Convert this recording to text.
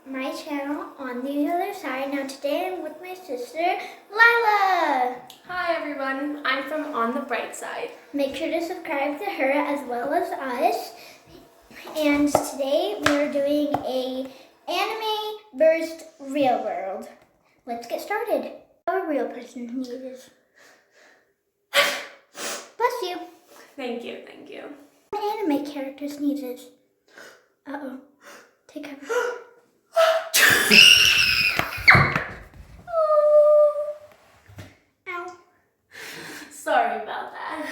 My channel On the Other Side. Now today I'm with my sister Lila. Hi everyone, I'm from On the Bright Side. Make sure to subscribe to her as well as us. And today we're doing a anime versus real world. Let's get started. What a real person's need is. Bless you. Thank you, thank you. What anime character's need is. Uh-oh. Take cover. Ow. Sorry about that.